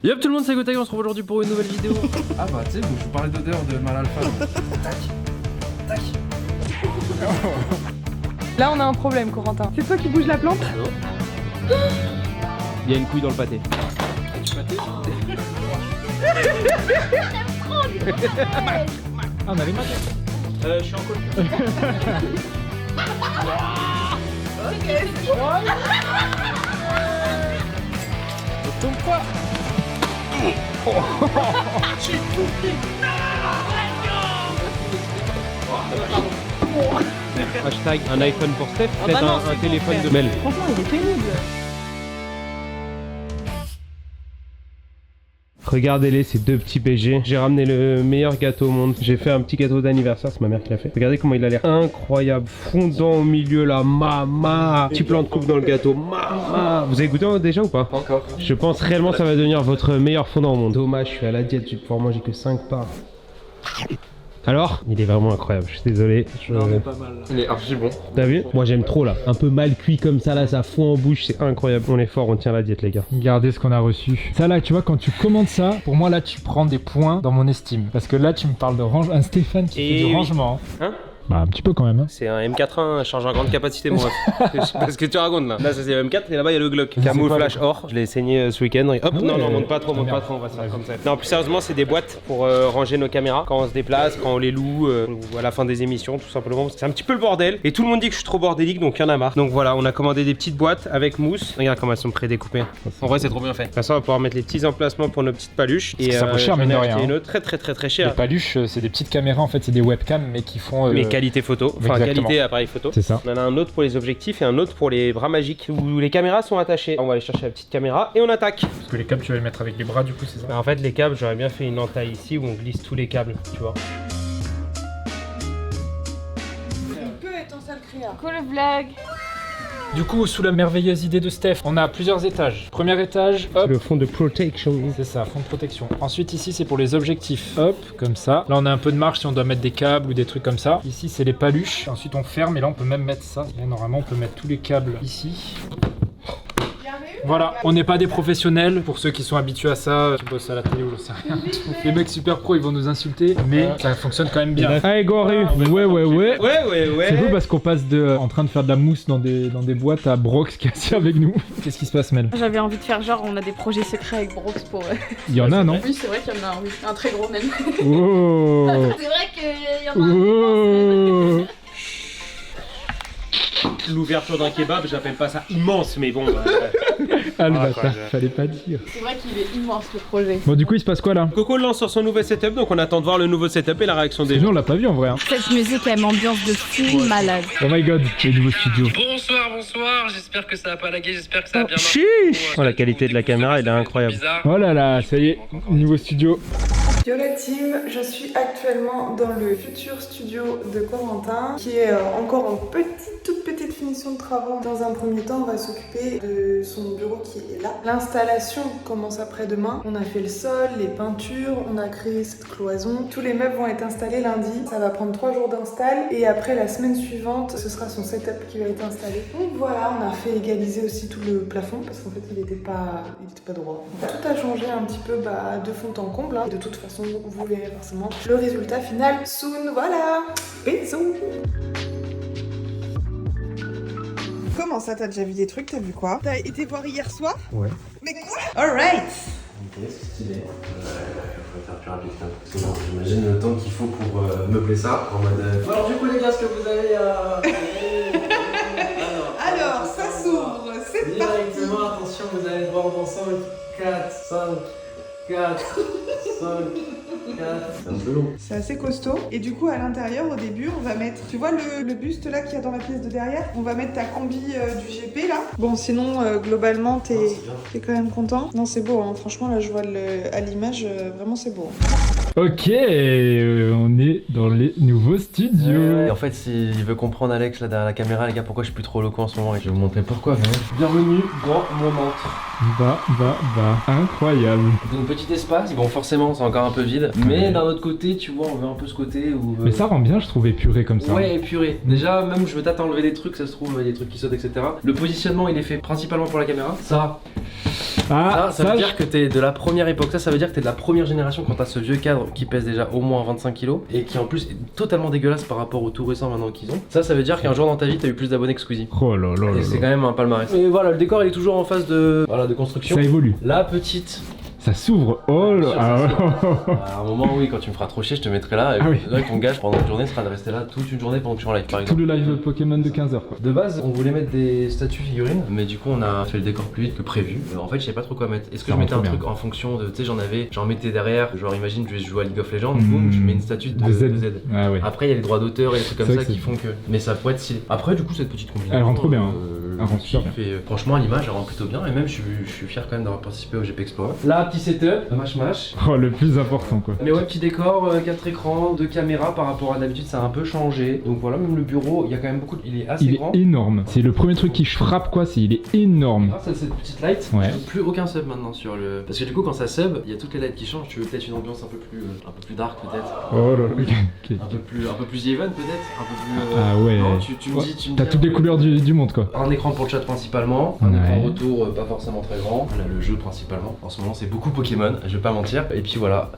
Yop tout le monde, c'est Gotay, on se retrouve aujourd'hui pour une nouvelle vidéo. Ah bah tu sais, je parlais d'odeur de mal alpha. Tac, tac. Là on a un problème Corentin. C'est toi qui bouge la plante? Il y a une couille dans le pâté. Du pâté. Ah, on avait mal. Je suis en col. Ne tombe pas. Hashtag un iPhone pour Steph, peut-être un téléphone de Mel. Franchement il est pénible. Regardez-les, ces deux petits BG. J'ai ramené le meilleur gâteau au monde. J'ai fait un petit gâteau d'anniversaire, c'est ma mère qui l'a fait. Regardez comment il a l'air incroyable. Fondant au milieu là, mama. Petit plan de coupe dans le gâteau, mama. Vous avez goûté déjà ou pas? Pas encore. Je pense réellement que ça va devenir votre meilleur fondant au monde. Dommage, je suis à la diète, je vais pouvoir manger que 5 parts. Alors, il est vraiment incroyable, je suis désolé. Il est archi bon. T'as vu? Moi j'aime trop là. Un peu mal cuit comme ça là, ça fond en bouche, c'est incroyable. On est fort, on tient la diète les gars. Regardez ce qu'on a reçu. Ça là, tu vois, quand tu commandes ça, pour moi là, tu prends des points dans mon estime. Parce que là, tu me parles de rangement. Un Stéphane qui fait du rangement. Hein? Bah, un petit peu quand même. Hein. C'est un M4A1 chargeur à grande capacité mon ref. Je sais pas ce que tu racontes là. Là ça c'est le M4 et là-bas il y a le Glock. Camouflage or. Je l'ai saigné ce week-end. Hop, Ah ouais, non, monte pas trop, on va se faire comme ça. Non, plus sérieusement, c'est des boîtes pour ranger nos caméras quand on se déplace, quand on les loue, ou à la fin des émissions, tout simplement. C'est un petit peu le bordel. Et tout le monde dit que je suis trop bordélique, donc il y en a marre. Donc voilà, on a commandé des petites boîtes avec mousse. Regarde comment elles sont pré-découpées. En vrai, c'est trop bien fait. De toute façon, on va pouvoir mettre les petits emplacements pour nos petites paluches. Et ça vaut cher, mine de rien. Une autre très Les chère. paluches, c'est des petites caméras en fait, c'est des webcams mais qui font. Mais qualité photo. Enfin, exactement. qualité appareil photo. C'est ça. On en a un autre pour les objectifs et un autre pour les bras magiques où les caméras sont attachées. On va aller chercher la petite caméra et on attaque. Parce que les câbles, tu vas les mettre avec les bras, du coup, c'est ça. Bah, en fait, les câbles, j'aurais bien fait une entaille ici où on glisse tous les câbles, tu vois. Il peut être en sale créa. Cool vlog. Du coup, sous la merveilleuse idée de Steph, on a plusieurs étages. Premier étage, hop. Le fond de protection. C'est ça, fond de protection. Ensuite, ici, c'est pour les objectifs. Hop, comme ça. Là, on a un peu de marge si on doit mettre des câbles ou des trucs comme ça. Ici, c'est les paluches. Ensuite, on ferme et là, on peut même mettre ça. Là, normalement, on peut mettre tous les câbles ici. Voilà, on n'est pas des professionnels. Pour ceux qui sont habitués à ça, qui bossent à la télé ou je sais rien. Les mecs super pros, ils vont nous insulter, mais ça fonctionne quand même bien. Allez, Goru. Ouais. Ouais. C'est fou parce qu'on passe de en train de faire de la mousse dans des boîtes à Brox qui est assis avec nous. Qu'est-ce qui se passe, Mel? J'avais envie de faire genre on a des projets secrets avec Brox pour... Il y en a, non? Oui c'est vrai qu'il y en a un, oui. Un très gros même. Oh. C'est vrai qu'il y en a un. Oh. L'ouverture d'un kebab, j'appelle pas ça immense, mais bon. Ah le Ah, bâtard, quoi, fallait pas dire. C'est vrai qu'il est immense le projet. Bon, du coup, il se passe quoi là? Coco lance sur son nouvel setup, donc on attend de voir le nouveau setup et la réaction des Nous, gens. on l'a pas vu en vrai. Hein. Cette musique a une ambiance de fou malade. Oh my god, les nouveaux studios. Bonsoir, j'espère que ça va pas laguer, j'espère que ça va bien marcher. Chiche. Oh, la qualité de la caméra, elle est incroyable. Oh là là, ça y est, nouveau studio. Yo la team, je suis actuellement dans le futur studio de Corentin qui est encore en toute petite finition de travaux. Dans un premier temps, on va s'occuper de son bureau qui est là. L'installation commence après-demain. On a fait le sol, les peintures, on a créé cette cloison. Tous les meubles vont être installés lundi. Ça va prendre 3 jours d'install et après la semaine suivante, ce sera son setup qui va être installé. Donc voilà, on a fait égaliser aussi tout le plafond parce qu'en fait il était pas droit. Donc, tout a changé un petit peu de fond en comble. Hein. De toute façon, vous verrez forcément le résultat final soon. Voilà, bisous. Comment ça, t'as déjà vu des trucs? T'as vu quoi? T'as été voir hier soir? Ouais. Mais quoi? Alright. Ok, c'est stylé. Faut faire plus rapide quand même. Parce que bon, j'imagine le temps qu'il faut pour meubler ça en mode. Alors du coup les gars, ce que vous avez Alors, ça s'ouvre, c'est parti. directement, attention, vous allez voir dans 5, 4, 5, 4, 5, 4. C'est un peu long. C'est assez costaud. Et du coup, à l'intérieur, au début, on va mettre, tu vois le buste là qu'il y a dans la pièce de derrière? On va mettre ta combi du GP là. Bon, sinon, globalement, t'es quand même content? Non, c'est beau, hein. Franchement, là, je vois à l'image, vraiment, c'est beau. Ok, on est dans les nouveaux studios. Et en fait, s'il veut comprendre Alex là derrière la caméra, les gars, pourquoi je suis plus trop loco en ce moment, et je vais vous montrer pourquoi. Bienvenue dans mon antre. Incroyable. Donc petit espace, bon forcément c'est encore un peu vide, mais d'un autre côté tu vois on veut un peu ce côté où... Mais ça rend bien, je trouve, épuré comme ça. Ouais, épuré. Déjà même où je veux peut-être enlever des trucs, ça se trouve, il y a des trucs qui sautent, etc. Le positionnement il est fait principalement pour la caméra. Ça, Ah, Ça veut dire que t'es de la première époque, ça veut dire que t'es de la première génération quand t'as ce vieux cadre qui pèse déjà au moins 25 kilos et qui en plus est totalement dégueulasse par rapport aux tout récents maintenant qu'ils ont. Ça veut dire qu'un jour dans ta vie t'as eu plus d'abonnés que Squeezy. Oh là là là. Et c'est quand même un palmarès. Et voilà, le décor il est toujours en phase de construction. Ça évolue. La petite. Ça s'ouvre. Oh là. Ah, ouais. À un moment, oui, quand tu me feras trop chier, je te mettrai là. Et Ah oui. là, ton gage pendant une journée sera de rester là toute une journée pendant que je suis en live, par Tout exemple. le live Pokémon de 15h quoi. De base, on voulait mettre des statues figurines, mais du coup, on a fait le décor plus vite que prévu. En fait, je sais pas trop quoi mettre. Est-ce que Ça je mettais un rend trop truc en fonction de. Tu sais, j'en mettais derrière. Genre, imagine, je vais jouer à League of Legends, Mhm. boum, je mets une statue de Z. Ah ouais. Après, il y a les droits d'auteur et des trucs comme C'est ça vrai que qui font que. Mais ça pourrait être stylé. Après, du coup, cette petite combinaison. Elle rend trop bien, hein. Elle rend je super kiffe et, franchement, à l'image, elle rend plutôt bien. Et même, je suis fier quand même d'avoir participé au GP Explorer. Là, petit setup, mash. Oh, le plus important quoi. Mais ouais, petit décor, 4 écrans, 2 caméras par rapport à d'habitude, ça a un peu changé. Donc voilà, même le bureau, il y a quand même beaucoup. Il est assez Il grand. est énorme. C'est le premier truc qui frappe quoi, c'est il est énorme. Grâce à cette petite light, Ouais. je veux plus aucun sub maintenant sur le. Parce que du coup, quand ça sub, il y a toutes les lights qui changent. Tu veux peut-être une ambiance un peu plus dark, peut-être. Oh là là. Ok. Un peu plus even, peut-être. Un peu plus. Ah ouais. Non, tu me dis. T'as toutes les couleurs du monde quoi. Un écran pour le chat principalement, un Ouais. écran retour pas forcément très grand. Voilà le jeu principalement. En ce moment c'est beaucoup Pokémon, je vais pas mentir. Et puis voilà,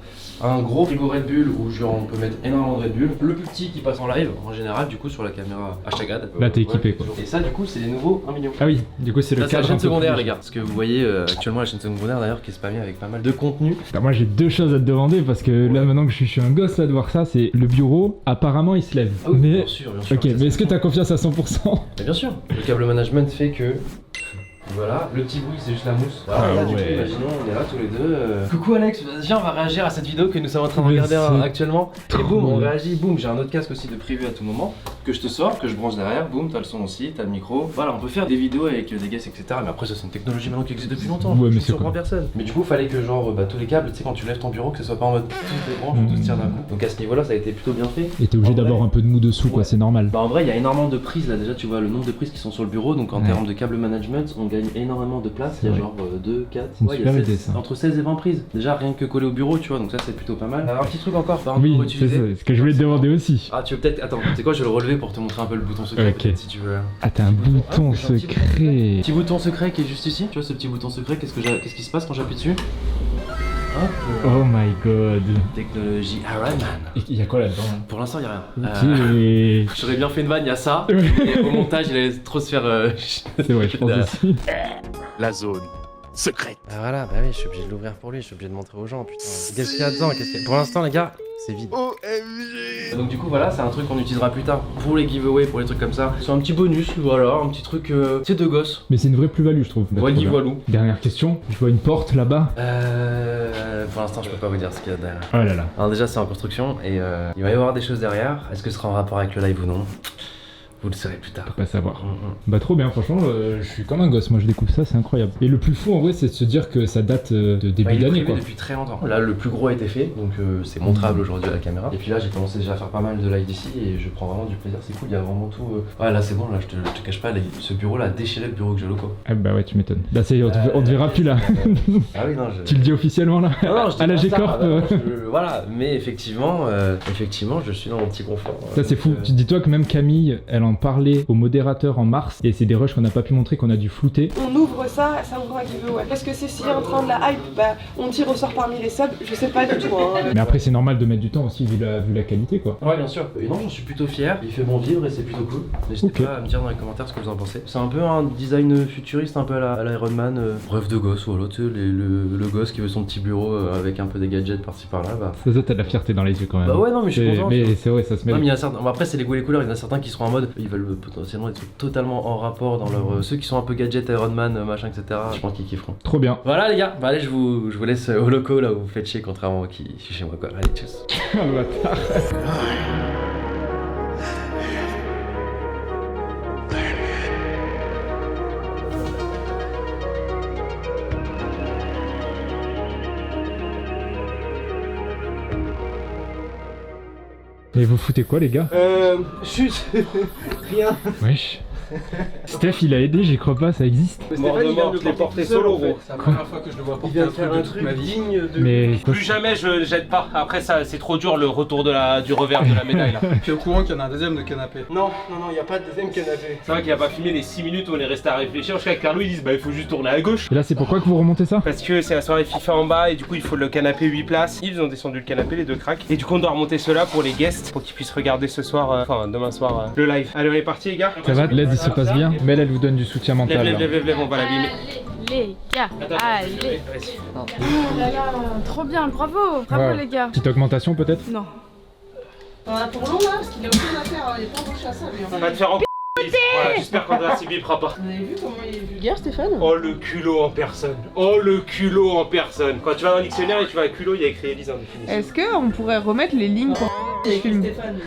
un gros frigo Red Bull où genre on peut mettre énormément de Red Bull. Le plus petit qui passe en live en général du coup sur la caméra #ad. Là, t'es équipé, quoi. Et ça du coup c'est les nouveaux 1 million. Ah oui, du coup c'est le Ça c'est la cadre. chaîne un peu secondaire plus- les gars. Parce que vous voyez actuellement la chaîne secondaire d'ailleurs qui est spammée avec pas mal de contenu. Bah, moi j'ai deux choses à te demander parce que là maintenant que je suis un gosse là de voir ça, c'est le bureau, apparemment il se lève. Ah oui, mais bien sûr. ok, ça, mais est-ce que c'est- t'as confiance à 100%? Mais bien sûr, le câble management fait que. Voilà, le petit bruit c'est juste la mousse. Voilà, Ah là, du coup, ouais. imaginons, on est là tous les deux. Coucou Alex, viens, on va réagir à cette vidéo que nous sommes en train de regarder c'est actuellement. Et trop boum, on bien. réagit, boum, j'ai un autre casque aussi de prévu à tout moment que je te sors, que je branche derrière, boum, t'as le son aussi, t'as le micro. Voilà, on peut faire des vidéos avec des guests, etc. Mais après, ça c'est une technologie maintenant qui existe depuis longtemps. Ouais, mais je c'est surprends quoi personne. Mais du coup, fallait que genre tous les câbles, tu sais, quand tu lèves ton bureau, que ce soit pas en mode toutes les branches ou tout se tire d'un coup. Donc à ce niveau-là, ça a été plutôt bien fait. Et t'es obligé En vrai- d'avoir un peu de mou dessous quoi, Ouais. c'est normal. Bah en vrai il y a énormément de prises là déjà tu vois le nombre de prises qui sont sur le bureau donc en Ouais. termes de câble management on gagne énormément de place, il y a C'est genre 2, 4, C'est une ouais, il y a super 16, idée, ça. entre 16 et 20 prises. Déjà rien que collé au bureau tu vois donc ça c'est plutôt pas mal. Un petit truc encore, par Oui, rapport c'est ça, c'est ce que je voulais te demander aussi. Ah tu veux peut-être, attends, c'est quoi je vais le relever pour te montrer un peu le bouton secret Ok. peut-être, si tu veux. Ah t'as un bouton Ah, j'ai un petit secret. Petit bouton secret qui est juste ici, tu vois ce petit bouton secret, qu'est-ce qui se passe quand j'appuie dessus? Hop, Oh my god. technologie Iron Man. Et il y a quoi là-dedans? Pour l'instant il y a rien. Ok. J'aurais bien fait une vanne, il y a ça. Ouais. Et au montage il allait trop se faire C'est vrai, je pense aussi. La zone secrète. Ah voilà, bah oui, je suis obligé de l'ouvrir pour lui, je suis obligé de montrer aux gens, putain. Qu'est-ce qu'il y a dedans? Pour l'instant, les gars, c'est vide. OMG. Donc du coup, voilà, c'est un truc qu'on utilisera plus tard pour les giveaways, pour les trucs comme ça. C'est un petit bonus, voilà, un petit truc, tu sais, de gosse. Mais c'est une vraie plus-value je trouve. Voili voilou. Dernière question, je vois une porte là-bas. Pour l'instant, je peux pas vous dire ce qu'il y a derrière. Oh là là. Alors déjà, c'est en construction et il va y avoir des choses derrière. Est-ce que ce sera en rapport avec le live ou non? Vous le saurez plus tard. Pas savoir. Bah trop bien, franchement, je suis comme un gosse, moi je découvre ça, c'est incroyable. Et le plus fou en vrai, c'est de se dire que ça date de début Il est d'année prévu quoi. depuis très longtemps. Là, le plus gros a été fait, donc c'est montrable aujourd'hui à la caméra. Et puis là, j'ai commencé déjà à faire pas mal de live d'ici et je prends vraiment du plaisir. C'est cool, il y a vraiment tout. Ouais, là, c'est bon, là, je te cache pas, là, ce bureau-là a déchiré le bureau que j'ai loco. Ah bah ouais, tu m'étonnes. Là, c'est, on te verra plus là. Ah oui, non, je. Tu le dis officiellement là Non, non, je dis à la pas ça, G-Corp. non, voilà, mais effectivement, je suis dans mon petit confort. Ça c'est fou. Tu dis-toi que même Camille, elle en parlait au modérateur en mars et c'est des rushs qu'on n'a pas pu montrer, qu'on a dû flouter. On ouvre ça, ça ouvre un giveaway. Parce que c'est si en train de la hype, bah on tire au sort parmi les subs, je sais pas du tout. Hein. Mais après c'est normal de mettre du temps aussi vu la qualité quoi. Ouais, bien sûr. Et non, j'en suis plutôt fier. Il fait bon vivre et c'est plutôt cool. N'hésitez Ok. pas à me dire dans les commentaires ce que vous en pensez. C'est un peu un design futuriste, un peu à la Iron Man. Rêve de gosse, voilà, tu sais, le gosse qui veut son petit bureau avec un peu des gadgets par-ci par-là. Bah, Ça t'as de la fierté dans les yeux quand même. bah ouais, non, mais je suis content. tu vois. Mais c'est vrai, ça se met. Non, mais il y a certains... bon, après, c'est les goûts et les couleurs. Il y en a certains qui seront en mode. Ils veulent potentiellement être totalement en rapport dans leur. Ceux qui sont un peu gadgets, Iron Man, machin, etc. Je pense qu'ils kifferont. Trop bien. Voilà, les gars. Bah, allez, je vous laisse au loco là où vous faites chier, contrairement à qui je suis chez moi, quoi. Allez, tchuss. Ah, le bâtard. Et vous foutez quoi les gars? Chut. Rien. Wesh. Steph, il a aidé, j'y crois pas, ça existe. Mort de mort, je l'ai porté solo, gros. C'est la première fois que je le vois porter un truc de toute ma vie. digne de... Mais Plus jamais je jette pas. Après ça, c'est trop dur le retour du revers de la médaille là. Tu es au courant qu'il y en a un deuxième de canapé? Non, il y a pas de deuxième canapé. C'est vrai qu'il a pas filmé les 6 minutes où on est resté à réfléchir. Jusqu'à Carlo ils disent bah il faut juste tourner à gauche. et là, c'est pourquoi que vous remontez ça? Parce que c'est la soirée FIFA en bas et du coup il faut le canapé 8 places. Ils ont descendu le canapé, les deux cracks. Et du coup on doit remonter ceux-là pour les guests pour qu'ils puissent regarder ce soir, enfin demain soir, le live. Allez on est parti les gars. Ça va, l'aide il se passe bien. Mais elle vous donne du soutien mental. là. Lève, on va l'abîmer. Les gars, allez. Vas-y. Oh là là, trop bien, bravo Ouais. les gars. Petite augmentation peut-être? Non. On a pour long là, parce qu'il a aucune affaire, il est pas embauché à ça lui. On va te faire en voilà, j'espère qu'Andrea Sibi fera pas. Vous avez vu comment il est vulgaire Stéphane? Oh le culot en personne. Oh le culot en personne. Quand tu vas dans le dictionnaire et tu vas à culot, il y a écrit Elise en définition. Est-ce qu'on pourrait remettre les lignes pour film? Stéphane,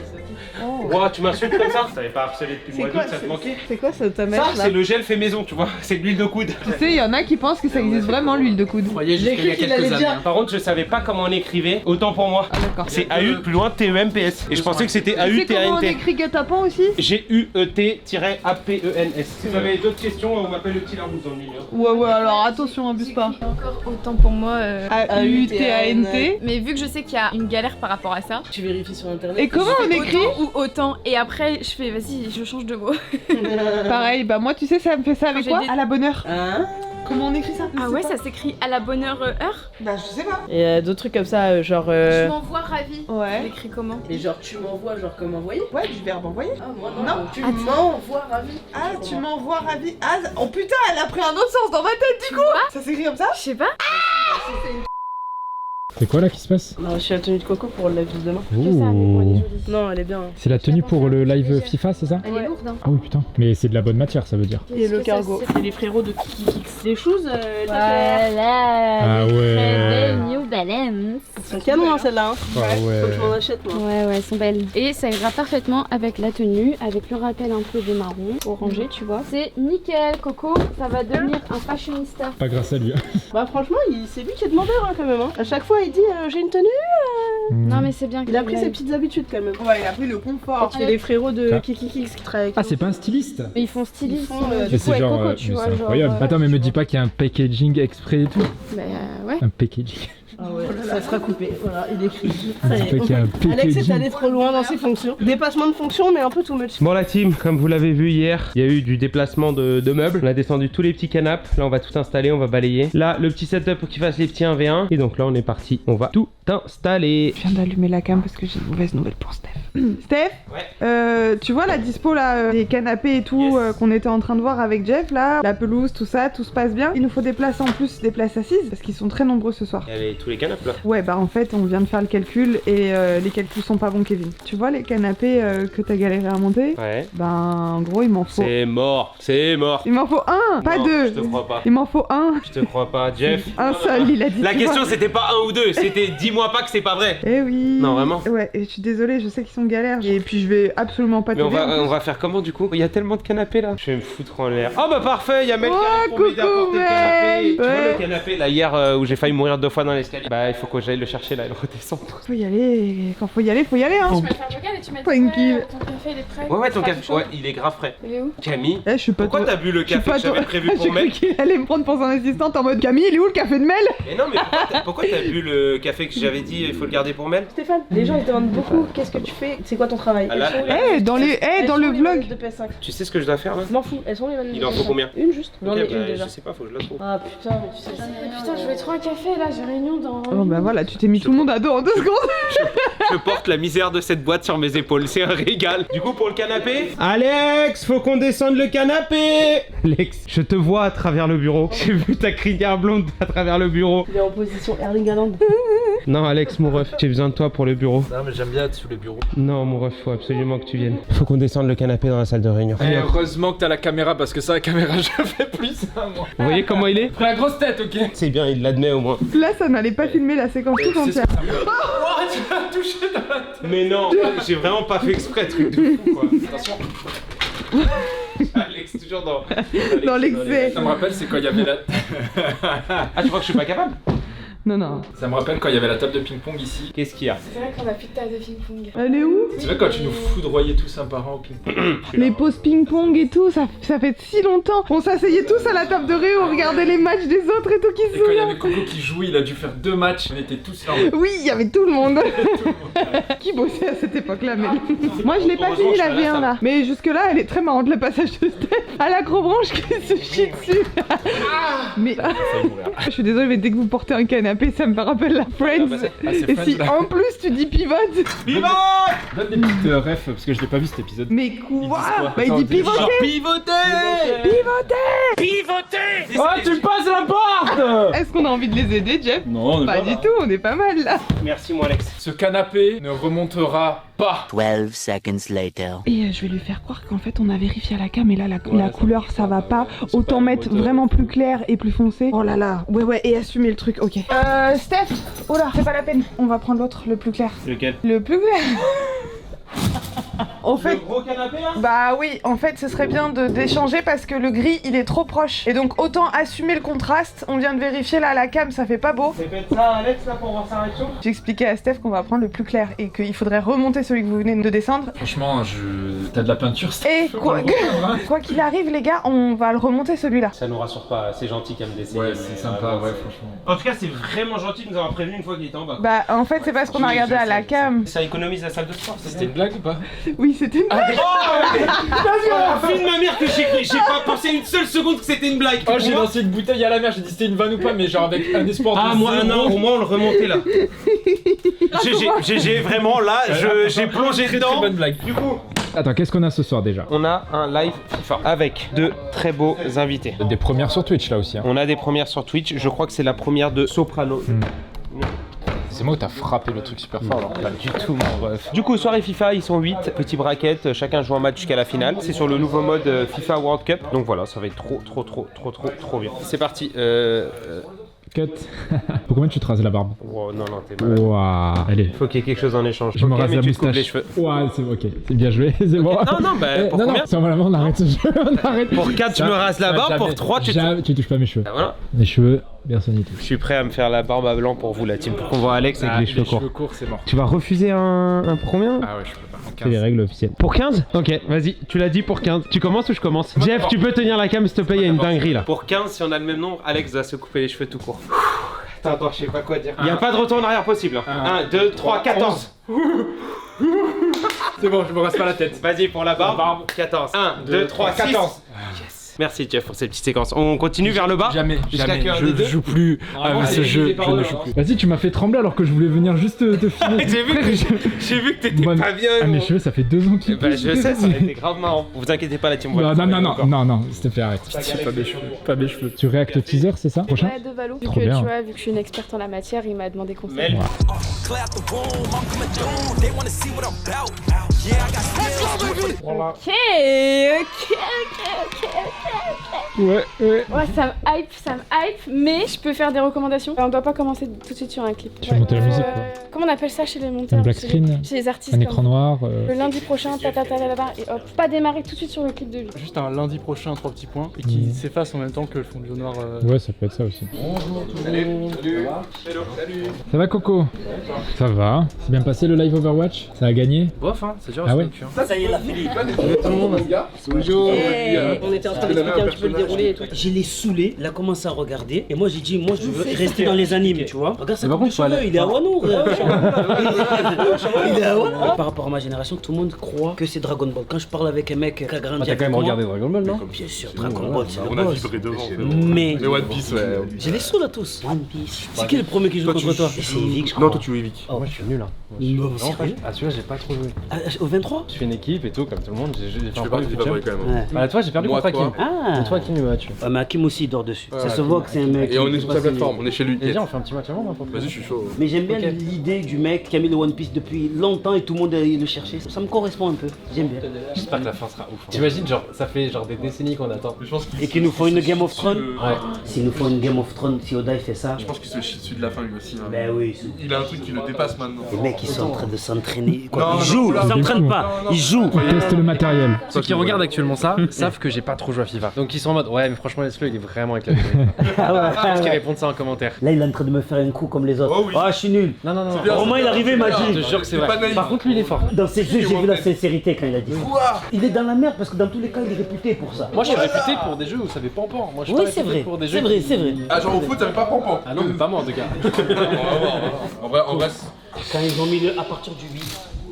Wow, tu m'insultes comme ça? T'avais pas harcelé depuis le c'est mois quoi, d'août, ça te manquait? c'est quoi ça ta Ça, mère là? c'est le gel fait maison, tu vois. C'est de l'huile de coude. Tu sais, il y en a qui pensent que ça existe vraiment l'huile de coude. Vous voyez, J'ai jusqu'à il y a cru qu'il allait quelques années. dire. Par contre, je savais pas comment on écrivait, autant pour moi. Ah d'accord. C'est AU plus loin TEMPS. Et je pensais que c'était Tu sais comment on AUTANT. écrit guet-apens aussi? GUET-APENS. Si vous avez d'autres questions, on m'appelle le petit Larrousse dans le milieu. Ouais, alors attention, abuse pas. Encore autant pour moi. A-U-T-A-N-T. Mais vu que je sais qu'il y a une galère par rapport à ça. Tu vérifies sur internet. Et comment on écrit? Autant ou autant. Et après, je fais, vas-y, je change de mot. Pareil, bah moi tu sais, ça me fait ça avec J'ai quoi? des- À la bonne heure. Hein? Comment on écrit ça? Ah ouais, ça s'écrit à la bonne heure, heure. Bah je sais pas. Et d'autres trucs comme ça, genre. Je m'envoie ravi. Ouais. Je l'écris comment? Et genre tu m'envoies, genre comme envoyer? Ouais, du verbe envoyer. Ah moi Non. Tu m'envoies ravi. Ah, tu m'envoies ravi. Ah, oh putain, elle a pris un autre sens dans ma tête du coup. Ça s'écrit comme ça? Je sais pas. C'est quoi là qui se passe? Non, je suis la tenue de Coco pour le live de demain. Que ça, mais bon, elle est Ouh. jolie. Non, elle est bien. C'est la tenue pour le live FIFA, c'est ça? Elle est lourde, hein. Ah oui putain. Mais c'est de la bonne matière, ça veut dire. Et le Qu'est-ce que ça cargo. c'est Et les frérots de Kiki Kix. Les shoes, Voilà. Ah les ouais. très belles New Balance. c'est canon hein, celle-là. Hein. Ah ouais. Faut que je m'en achète moi. Ouais, elles sont belles. Et ça ira parfaitement avec la tenue, avec le rappel un peu de marron, orangé, tu vois. C'est nickel, Coco. Ça va devenir un fashionista. Pas grâce à lui. Bah franchement, c'est lui qui est demandeur hein, quand même. Hein. À chaque fois, il dit j'ai une tenue. Non, mais c'est bien. Il a pris ses petites habitudes quand même. Ouais, il a pris le confort. C'est les frérots de Ah. Kiki Kix qui travaillent avec Ah, nous. c'est pas un styliste? Mais ils font styliste. Ils font, du Mais coup, c'est avec genre. Coco, tu mais vois. c'est genre, incroyable. Attends, mais me dis pas qu'il y a un packaging exprès et tout. Bah ouais. Un packaging. Ah ouais, ça sera coupé. Voilà, il écrit. Me dis pas qu'il y a un Alex est packaging. allé trop loin dans ses fonctions. Dépassement de fonction, mais un peu too much. Bon la team, comme vous l'avez vu hier, il y a eu du déplacement de meubles. On a descendu tous les petits canapes. Là on va tout installer, on va balayer. Là le petit setup pour qu'il fasse les petits 1v1. Et donc là on est parti, on va tout installer. Je viens d'allumer la cam parce que j'ai une mauvaise nouvelle pour Steph. Steph, Ouais. tu vois la dispo là, des canapés et tout Yes. qu'on était en train de voir avec Jeff là, la pelouse, tout ça, tout se passe bien. Il nous faut des places en plus, des places assises parce qu'ils sont très nombreux ce soir. Il y avait tous les canapes là. Ouais, bah en fait, on vient de faire le calcul et les calculs sont pas bons, Kevin. Tu vois les canapés que t'as galéré à monter? Ouais. Ben en gros, il m'en faut. C'est mort, c'est mort. Il m'en faut un, pas Non, deux. Je te crois pas. Il m'en faut un. Je te crois pas, Jeff. Un seul, il a dit. La tu question vois. c'était pas un ou deux, c'était dis-moi pas que c'est pas vrai. Eh oui. Non, vraiment. Ouais, et je suis désolée, je sais qu'ils sont galères. Et puis je vais absolument pas Mais t'aider. en plus. on va faire comment du coup? Il y a tellement de canapés là. Je vais me foutre en l'air. Oh bah parfait, il y a Mel qui Oh, arrive pour m'aider à coucou, porter le Mel. canapé. Tu vois Ouais. le canapé là hier où j'ai failli mourir 2 fois dans l'escalier. Bah il faut que j'aille le chercher là et le redescendre. Faut y aller, quand faut y aller hein. Tu vas faire le vocal et tu m'as dit Tranquille. ouais, ton café il est prêt. Ouais ton Tu feras café, du chaud. ouais il est grave frais. Il est où? Camille, Eh, je suis pas pourquoi toi. t'as bu le Je suis café pas que j'avais toi. prévu J'ai pour cru Mel? qu'il allait me prendre pour son assistante en mode Camille, il est où le café de Mel? Mais non mais pourquoi t'as bu le café que j'avais dit il faut le garder pour Mel? Stéphane, les gens ils te demandent beaucoup qu'est-ce que tu fais, c'est quoi ton travail. Ah là, Elles sont là. Eh, dans les, elles dans sont le les vlog. manettes de PS5. Tu sais ce que je dois faire là? Je m'en fous, elles sont les manettes Il de en faut PS5. combien? Une juste. J'en Ok, ai une bah, déjà. je sais pas, faut que je la trouve. Ah putain, mais tu sais ça. Putain, je vais trop un café là, j'ai réunion dans. Oh bah voilà, tu t'es mis tout le monde à dos en 2 secondes. Je porte la misère de cette boîte sur mes épaules, c'est un régal. Du coup pour le canapé, Alex, faut qu'on descende le canapé. Alex, je te vois à travers le bureau. J'ai vu ta crinière blonde à travers le bureau. Il est en position Erling Haaland. Non Alex mon ref, j'ai besoin de toi pour le bureau. Non, mais j'aime bien être sous les bureaux. Non mon ref, faut absolument que tu viennes. Faut qu'on descende le canapé dans la salle de réunion. Et heureusement que t'as la caméra parce que ça, la caméra, je fais plus ça moi. Vous voyez comment il est? La grosse tête, ok. C'est bien, il l'admet au moins. Là, ça n'allait pas filmer la séquence tout C'est entière. ça. Oh, tu m'as touché dans la tête. Mais non, j'ai vraiment pas fait exprès, truc de fou quoi. Attention. Alex, toujours dans Dans l'excès. Ça me rappelle, c'est quand il y avait la. Ah tu crois que je suis pas capable? Non. Ça me rappelle quand il y avait la table de ping-pong ici. Qu'est-ce qu'il y a? C'est vrai qu'on a plus de table de ping-pong. Elle est où? C'est vrai quand tu nous foudroyais tous un par un au ping-pong. Les pauses ping-pong et tout, ça fait si longtemps. On s'asseyait tous à la table de ré, on regardait les matchs des autres et tout qui se Et quand il y souvient. avait Coco qui jouait, il a dû faire 2 matchs. On était tous là. Oui, il y avait tout le monde. Qui bossait à cette époque-là, mais... Moi, je l'ai pas fini la V1 là. Mais jusque-là, elle est très marrante, le passage de Steph à l'acrobranche qui se chie dessus. Mais... Je suis désolée, mais dès que vous portez un canapé, ça me rappelle la Friends. c'est Et Friends, si là. en plus tu dis pivote. Donne des petites refs parce que je l'ai pas vu cet épisode. Mais quoi? quoi? Bah il dit pivoter. Oh, tu passes la porte! Est-ce qu'on a envie de les aider, Jeff? Non, on est Pas du tout, on est pas mal là. Merci, mon Alex. Ce canapé ne remontera pas. 12 seconds later. Et je vais lui faire croire qu'en fait on a vérifié à la cam et là la couleur ça va pas. Autant mettre vraiment plus clair et plus foncé. Oh là là, ouais et assumer le truc, ok. Steph, oh là, c'est pas la peine. On va prendre l'autre, le plus clair. Lequel? Le plus clair. En fait, Le gros canapé là? bah oui, en fait ce serait bien d'échanger parce que le gris il est trop proche. Et donc autant assumer le contraste. On vient de vérifier là à la cam, ça fait pas beau. Répète ça, Alex, là pour voir sa réaction. J'expliquais à Steph qu'on va prendre le plus clair et qu'il faudrait remonter celui que vous venez de descendre. Franchement, t'as de la peinture. Et quoi qu'il arrive les gars, on va le remonter celui-là. Ça nous rassure pas, c'est gentil quand même d'essayer. Ouais, mais, c'est sympa, ouais, franchement. En tout cas, c'est vraiment gentil de nous avoir prévenu une fois qu'il était en bas. Bah en fait c'est parce qu'on a regardé à la cam. Ça économise la salle de sport, C'était une blague ou pas? Oui c'était une blague. Oh, fille de ma mère que j'ai pas pensé une seule seconde que c'était une blague. Oh, j'ai lancé une bouteille à la mer, j'ai dit c'était une vanne ou pas, mais genre avec un espoir de Ah, moi, zéro. non, au moins on le remontait là. J'ai vraiment là, j'ai plongé Très dedans. bonne blague. Du coup, Attends, qu'est-ce qu'on a ce soir déjà? on a un live FIFA avec de très beaux invités. Des premières sur Twitch là aussi. Hein. On a des premières sur Twitch, je crois que c'est la première de Soprano. C'est moi où t'as frappé le truc super fort alors. Pas du tout mon ref. Du coup, soirée FIFA, ils sont 8, petit bracket, chacun joue un match jusqu'à la finale. C'est sur le nouveau mode FIFA World Cup. Donc voilà, ça va être trop bien. C'est parti. Cut. Pourquoi tu te rases la barbe? Wow, non, t'es malade. Waouh. Allez. Faut qu'il y ait quelque chose en échange. Je me Ok, rase mais la tu te coupes moustache. les cheveux. Ouais, c'est ok. C'est bien joué, c'est bon. Non, bah pour non, combien? c'est vraiment, on arrête ce jeu. On arrête. Pour 4, tu me rases la barbe, Jamais, pour 3, tu te... jamais, tu touches pas mes cheveux. Ah, voilà. Mes cheveux, personne n'y touche. Je suis prêt à me faire la barbe à blanc pour vous, la team, pour qu'on voit Alex avec les cheveux courts. courts, c'est mort. Tu vas refuser un pour combien? Ah ouais, je peux pas. C'est les règles officielles. Pour 15? Ok, vas-y, tu l'as dit pour 15. Tu commences ou je commence? Jeff, tu peux tenir la cam s'il te plaît, il y a une dinguerie là. Pour 15, si on a le même nombre, Alex va se couper les cheveux tout court. Attends, je sais pas quoi dire. Il y a pas de retour en arrière possible. 1, 2, 3, 14. C'est bon, je me rase pas la tête. Vas-y pour la barbe. 14. 1, 2, 3, 14. Merci Jeff pour cette petite séquence. On continue vers le bas. Jamais, Jusqu'à jamais. qu'un des deux. Je joue plus avec ce jeu. Je ne joue plus. Vas-y, tu m'as fait trembler alors que je voulais venir juste te filmer. J'ai vu que t'étais Bonne- pas bien. Ah, mes gros. cheveux, ça fait 2 ans qu'ils Bah, poussent. je sais, ça a été grave marrant. Vous inquiétez pas, la team. on va le trouver encore. non, s'il te plaît, arrête. Pas mes cheveux, pas mes cheveux. Tu réactes teaser, c'est ça? Prochain? Ouais, de Valo. Vu Trop que bien. tu vois, vu que je suis une experte en la matière, il m'a demandé conseil. Mel. Ok. Ouais. Ouais, ça me hype, mais je peux faire des recommandations. On doit pas commencer tout de suite sur un clip. Tu fais monter la musique, quoi. Comment on appelle ça chez les monteurs? Un black screen, Chez les artistes. un comme- écran noir. Le lundi prochain, et hop. Pas démarrer tout de suite sur le clip de lui. Juste un lundi prochain, 3 petits points, et qui s'efface en même temps que le fond de noir. Ouais, ça peut être ça aussi. Bonjour tout le monde. Salut. Ça va, Coco? Ça va. C'est bien passé le live Overwatch? Ça a gagné? Bof, hein, c'est dur. Ah ouais? Ça y est, la Philippe. Tout le monde, gars. Bonjour. On était en train d'expliquer un petit peu le déroulé et tout. Je l'ai saoulé, il a commencé à regarder. Et moi j'ai dit, moi je veux rester dans les animes, tu vois. Regarde, ça coupe cheveux, il est à Wano. Il est à Wano. Par rapport à ma génération, tout le monde croit que c'est Dragon Ball. Quand je parle avec un mec qui a grandi avec moi, Dragon Ball, non? bien sûr, Dragon Ball, c'est le On a boss. vibré devant. Mais Mais One Piece, ouais. je les saoule à tous. One Piece. C'est qui le premier qui joue contre toi? C'est Evic, je crois. Non, toi tu joues Evic. Oh, Moi je suis nul hein. non, sérieux? Ah celui-là j'ai pas trop joué. Ah, au 23? Je fais une équipe et tout comme tout le monde. J'ai fait Tu un fais peu partie de des favoris quand même. Ouais. Bah toi j'ai perdu Moi, contre Hakim. toi. Ah. C'est toi qui nous battu. Ouais, mais Hakim aussi il dort dessus. Ouais, Ça se Hakim. voit que c'est un mec. Et on qui est sur peut sa pas plateforme, on est chez lui. Et viens on fait un petit match avant pour Vas-y, je suis chaud. Mais j'aime bien Ok. l'idée du mec qui a mis le One Piece depuis longtemps et tout le monde le cherchait. Ça me correspond un peu. J'aime bien. J'espère que la fin sera ouf. T'imagines genre ça fait genre des décennies qu'on attend. Je pense qu'il Et qu'il nous faut une Game of Thrones. Ouais. S'il nous faut une Game of Thrones, si Oda il fait ça. Je pense qu'il se chie dessus de la fin lui aussi. hein. Ben oui. Il a un truc qui le dépasse maintenant. Les mecs ils sont en train de s'entraîner. Non, Ils jouent, non, ils non, s'entraînent non, pas, ils jouent. Teste le matériel. Ceux qui regardent actuellement ça savent que j'ai pas trop joué à FIFA. Donc ils sont en mode ouais mais franchement laisse-le, il est vraiment éclaté. Je pense qu'ils répondent ça en commentaire. Là, il est en train de me faire un coup comme les autres. Oh oui. Ah, je suis nul. Non. Au moins, il est arrivé, il m'a Je dit. te jure que c'est vrai. pas naïf. Par contre lui il est fort. Dans ses yeux, j'ai vu la sincérité quand il a dit. Quoi? Il est dans la merde parce que dans tous les cas, il est réputé pour ça. Moi je suis réputé pour des jeux où ça fait pampan. Moi je suis Oui, pas c'est réputé vrai. pour des jeux. C'est vrai. Ah, genre au foot, ça fait pas pampan. Ah non mais pas moi en tout cas. En vrai, Quand ils ont mis à partir du 8.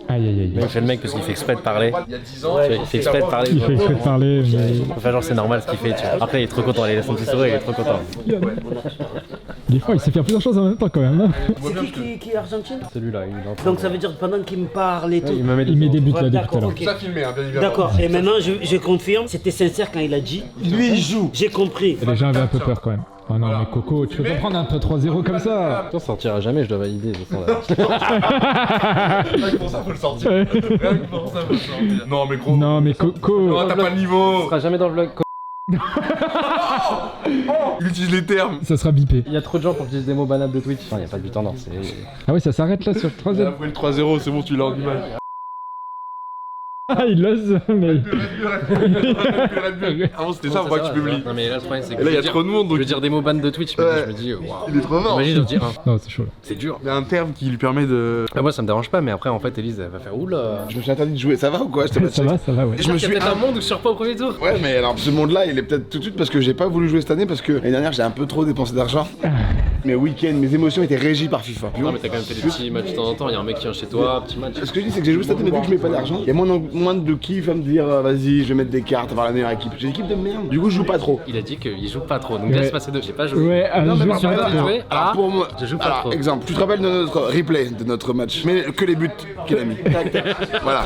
Aïe. Il fait le mec parce qu'il fait exprès de parler. il y a 10 ans, Il fait exprès de parler. Il fait exprès de parler, mais Enfin genre c'est normal ce qu'il fait tu vois. Après il est trop content, il laisse un petit sourire, il est trop content. des fois il sait faire plusieurs choses en même temps quand même. Hein. C'est qui est argentine? Celui-là il est en train Donc ça veut dire pendant qu'il me parle et tout. il me met Il met des buts là Ouais, depuis tout à d'accord, l'heure. ok. ça filmé, hein, bien évidemment. D'accord, et maintenant je confirme, c'était sincère quand il a dit lui il joue, j'ai compris. Les gens avaient un peu peur quand même. Oh non mais Coco, tu peux pas prendre un peu 3-0 comme ça. On sortira jamais, je dois valider. Rien que pour ça, faut le sortir. Rien que pour ça, faut le sortir. Non, mais gros. Non mais Coco. Non, t'as pas le niveau. sera jamais dans le vlog. Il utilise les termes. Ça sera bipé. Il y a trop de gens pour utiliser des mots banals de Twitch. Enfin, il n'y a pas de but en or, c'est... Ah ouais ça s'arrête là sur le Il a 3-0. pris le 3-0, c'est bon, tu l'as en image. Ah il l'ose mais... Avant, c'était ça, faut pas que tu publies. Non mais là le problème c'est que Et là, il y a je veux trop de monde, je veux donc dire des mots ban de Twitch, mais Ouais. je me dis, waouh. il est trop fort. Imagine, je dis un. Non c'est chaud là. C'est dur. Il y a un terme qui lui permet de. Moi ça me dérange pas, mais après en fait Elise elle va faire oula. Je me suis interdit de jouer, ça va ou quoi? Je t'ai Ça va ouais. Je me suis peut-être un monde où je sors pas au premier tour. Ouais, mais alors ce monde-là, il est peut-être tout de suite parce que j'ai pas voulu jouer cette année parce que l'année dernière j'ai un peu trop dépensé d'argent. Mes week-ends, mes émotions étaient régies par FIFA. Non mais t'as quand même fait des petits matchs de temps en temps, il y a un mec qui vient chez toi, petit match. Ce que je dis, c'est que j'ai joué cette année, mais vu que je mets pas d'argent, il y a moins de kiff à me dire vas-y, je vais mettre des cartes, avoir la meilleure équipe. J'ai une équipe de merde. Du coup, je joue pas trop. Il a dit qu'il joue pas trop, donc Ouais. laisse passer deux, j'ai pas joué. Ouais, Non, mais jouer par sur exemple, un joué alors, à- pour moi, je joue pas alors, trop. exemple, tu te rappelles de notre replay de notre match, mais que les buts qu'il a mis. Tac, tac. Voilà.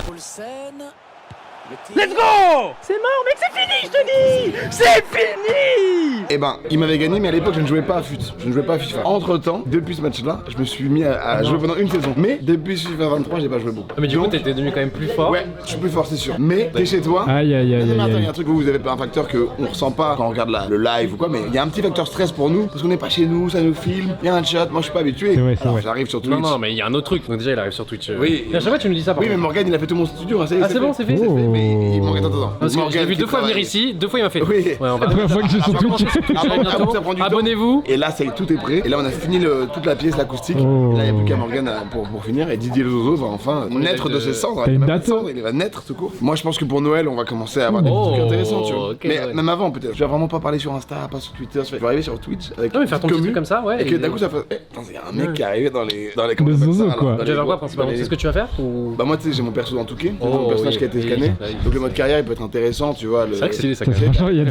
Let's go! C'est mort mec, c'est fini, je te dis! C'est fini! Et ben, il m'avait gagné, mais à l'époque, je ne jouais pas à FUT. Je ne jouais pas à FIFA. Entre temps, depuis ce match-là, je me suis mis à jouer pendant une saison. Mais depuis FIFA 23, j'ai pas joué beaucoup. Mais du coup Donc, t'étais devenu quand même plus fort. ouais, je suis plus fort, c'est sûr. Mais t'es chez toi. Aïe aïe aïe Non, mais aïe attends, il y a un aïe. truc où vous avez pas un facteur qu'on ressent pas quand on regarde le live ou quoi, mais il y a un petit facteur stress pour nous parce qu'on n'est pas chez nous, ça nous filme, il y a un chat, moi je suis pas habitué. C'est vrai, c'est Alors, vrai. j'arrive sur Twitch. Non mais il y a un autre truc. Donc déjà il arrive sur Twitch. Oui. Et à chaque fois tu me dis ça par Oui, mais contre. Morgan il a fait tout mon studio. Hein, Ah c'est bon, c'est fait. Oh. Mais il manque attends. Parce que je Morgan l'ai vu qui deux fois venir travaille. ici, deux fois il m'a fait. Oui. Ouais, on va. La première fois que j'ai sur Twitch. Avant, ça prend du temps. Abonnez-vous. Et là, tout est prêt. Et là, on a fini toute la pièce, l'acoustique. Oh. Et là, il n'y a plus qu'à Morgan pour finir. Et Didier Lozozo va enfin naître de ses cendres. T'as Il une va pas date, de cendres, il va naître tout court. Moi, je pense que pour Noël, on va commencer à avoir des Oh, trucs intéressants, tu vois. ok, Mais ouais. même avant, peut-être. Je vais vraiment pas parler sur Insta, pas sur Twitter. Je vais arriver sur Twitch avec Non mais faire ton une petit commu, truc comme ça, ouais. Et que d'un coup, ça fait. Eh, attends, il y a un mec qui est arrivé dans les. De zozo, quoi. Tu vas faire quoi principalement? C'est ce que tu vas faire ou. Bah moi tu sais j'ai mon perso dans Touquet, Oh, mon personnage oui, qui a été oui, scanné, oui. donc le mode carrière il peut être intéressant tu vois. C'est vrai que c'est stylé ça Ça, quand même. franchement, il y a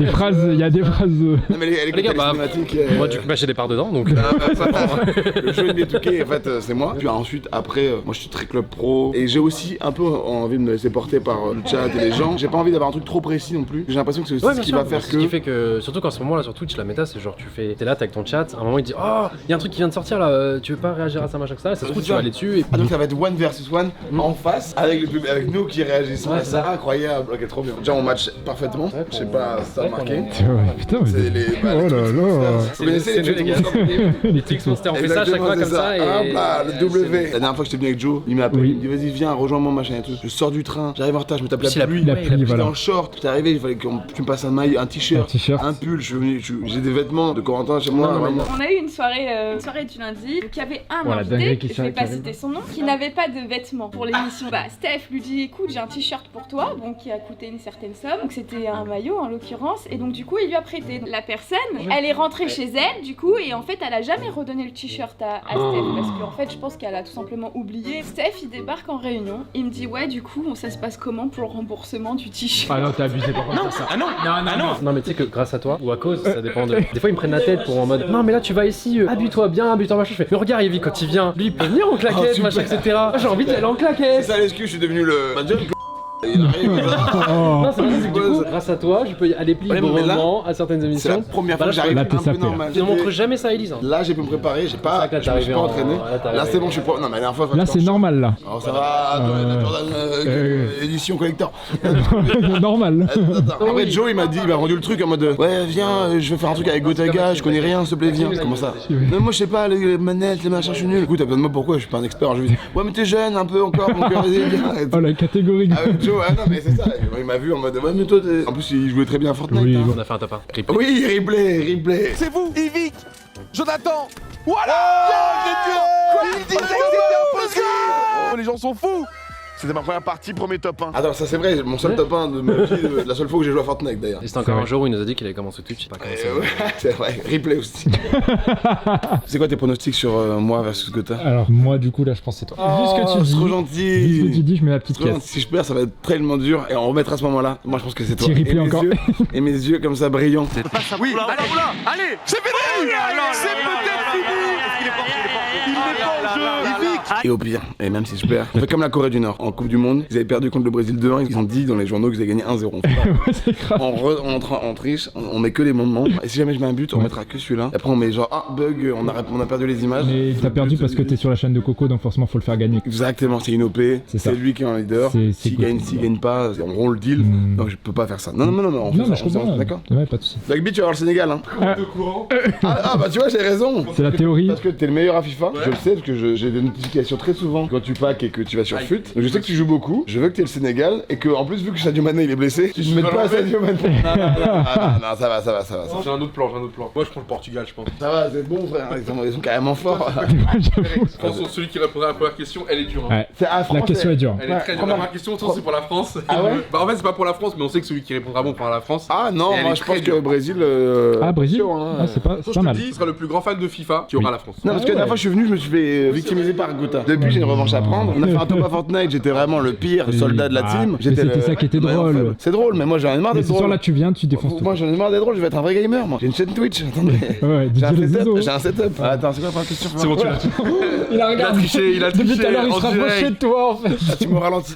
des phrases, Non mais les Les gars, bah, cinématiques, moi du coup bah, j'ai des parts dedans donc. le jeu NBA Touquet en fait c'est moi. Puis ensuite après moi je suis très club pro et j'ai aussi un peu envie de me laisser porter par le chat et les gens. J'ai pas envie d'avoir un truc trop précis non plus. J'ai l'impression que c'est aussi Ouais, ce bien qui sûr. va faire Ce qui que. fait que, surtout qu'en ce moment là sur Twitch, la méta c'est genre t'es là, t'es avec ton chat, à un moment il te dit oh, il y a un truc qui vient de sortir là, tu veux pas réagir à ça machin que ça, et ça se trouve tu vas aller dessus et Ah donc ça va être one versus one en face avec le public, avec nous qui réagissons Ouais, à c'est ça. ça. Incroyable, ok trop bien. Déjà on match parfaitement, je sais pas si ça a marqué. C'est vrai, putain, mais. C'est les. Oh là là. Vous connaissez les les gars. Les Twix Monster, on fait ça à chaque fois comme ça et. Hop là, le W. La dernière fois que j'étais venu avec Joe, il m'a appelé, Oui. il me dit vas-y viens, rejoins-moi machin et tout. Je sors du train, j'arrive en retard, je me tape Puis la la pluie. La pluie, J'étais voilà. en short, j'étais arrivé, il fallait que tu me passes un maillot, un Un t-shirt, t-shirt. un pull, j'ai des vêtements de Corentin chez moi, Non, mais vraiment. On a eu une soirée du lundi, donc il y avait un Voilà, dinguerie invité, qui je vais pas arrive. citer son nom, qui n'avait pas de vêtements pour l'émission. Bah Steph lui dit écoute j'ai un t-shirt pour toi, donc qui a coûté une certaine somme, donc c'était un maillot en l'occurrence, et donc du coup il lui a prêté. La personne, elle est rentrée chez elle du coup, et en fait elle a jamais redonné le t-shirt à Steph, parce qu'en fait je pense qu'elle a tout simplement oublié. Steph il débarque en réunion, il me dit ouais du coup ça se passe comment pour le remboursement du t-shirt? Ah non, t'as abusé par contre ça. Ah non, non. Non mais tu sais que grâce à toi ou à cause ça dépend de. Des fois ils me prennent la tête pour en mode non mais là tu vas ici, habille-toi bien, habille-toi machin. Je fais mais regarde Yvi quand il vient, lui il peut venir en claquette Oh, machin etc. J'ai envie d'aller en C'est claquette. ça l'excuse, je suis devenu le manager. Il arrive, Oh. Non c'est vrai, c'est que du coup grâce à toi je peux aller plus Ouais, mais là, librement à certaines c'est la émissions. première Bah, fois que j'arrive là, un t'es peu sapé, là. normal. Tu ne montres jamais ça à Elise. Hein. Là j'ai pu me préparer, j'ai C'est pas, vrai que là, je me suis t'es pas arrivé entraîné. en- là, t'es Là arrivé. c'est bon, je suis pro. Non mais la dernière fois. Là, c'est normal là. Oh ça va, Jordan, édition collector. Normal. Attends. Après Joe il m'a dit, il m'a rendu le truc en mode ouais viens, je vais faire un truc avec Gotaga, je connais rien, s'il te plaît viens. Comment ça? Non moi je sais pas, les manettes, les machins, je suis nul. Écoute t'as besoin de moi pourquoi? Je suis pas un expert. Je lui dis ouais mais t'es jeune un peu encore, donc vas-y viens. Oh la catégorie. Avec Joe, ah non mais c'est ça, il m'a vu en mode ouais mais toi Bruno, en plus il jouait très bien à Fortnite. Oui, hein. On a fait un top 1. Oui, replay. C'est vous, Yvick, Jonathan. Voilà. Il disait que c'était impossible. Oh, les gens sont fous. C'était ma première partie, premier top 1. Attends, ça c'est vrai, mon seul top 1 de ma vie, la seule fois où j'ai joué à Fortnite d'ailleurs. Et c'était encore un jour où il nous a dit qu'il avait commencé Twitch. Je sais pas comment ça. C'est vrai, replay aussi. C'est quoi tes pronostics sur moi versus Gotha? Alors, moi, du coup, là, je pense que c'est toi. Vu ce que tu dis, trop vu gentil. ce que tu dis, je mets la petite Trop gentil. caisse. Si je perds, ça va être tellement dur et on remettra à ce moment-là. Moi je pense que c'est toi. Petit replay Et mes encore. yeux- et mes yeux comme ça brillants. Oui, allez, c'est fini. C'est peut-être fini. Il n'est pas au jeu. Yvick. Et au pire, et même si je perds, on fait comme la Corée du Nord. En Coupe du Monde, ils avaient perdu contre le Brésil 2-1, ils ont dit dans les journaux qu'ils avaient gagné 1-0. Ouais, c'est grave. On triche, on met que les moments. Et si jamais je mets un but, on mettra que celui-là. Et après on met genre, ah, bug, on a perdu les images. Mais t'as perdu parce que t'es sur la chaîne de Coco, donc forcément, faut le faire gagner. Exactement, c'est une OP, C'est ça. c'est lui qui est en leader. C'est S'il cool. gagne pas, on rompt le deal. Non, je peux pas faire ça. Non, on fait Non, ça, mais je comprends. d'accord. Ouais, pas de soucis. Rugby, tu vas voir le Sénégal, hein. Ah, bah tu vois, j'ai raison. C'est la théorie. Parce que t'es le meilleur à FIFA, je le sais parce que j'ai des notifications très souvent quand tu packs et que tu vas sur FUT. Donc je sais que tu joues beaucoup, je veux que t'aies le Sénégal et que en plus vu que Sadio Mané il est blessé, tu ne mettes pas à Sadio Mané. Non, ça va. J'ai un autre plan. Moi, je prends le Portugal, je pense. Ça va, c'est bon frère, ils sont carrément forts. Je pense que celui qui répondra à la première question, elle est dure. Hein. Ouais. C'est à La français. question est dure. Elle est très dure. La première question, c'est pour la France. Ah ouais Bah en fait, c'est pas pour la France, mais on sait que celui qui répondra bon pour la France. Ah non, Et elle moi est je très pense que dure. le Brésil. Ah, Brésil attention, hein. Ah, c'est pas Je te mal. dis, il sera le plus grand fan de FIFA qui aura la France. Non, parce que la dernière fois que je suis venu, je me suis fait victimiser par Gotha. Depuis, j'ai une revanche à prendre. On a fait un top à Fortnite, j'étais vraiment le pire soldat de la team. Mais c'était ça qui était drôle. C'est drôle, mais moi j'en ai marre Mais d'être ce soir drôle. là, tu viens, tu défonces tout. Moi j'en ai marre d'être drôle, je vais être un vrai gamer moi. J'ai une chaîne Twitch, attendez. Ouais, J'ai un dis-le, setup, Zizo. j'ai un setup. Ah, attends, c'est quoi la première question? C'est bon, tu l'as. Il a regardé. Il a Depuis triché tout à l'heure, il en se rapprochait direct. de toi en fait. Ah, tu me ralentis.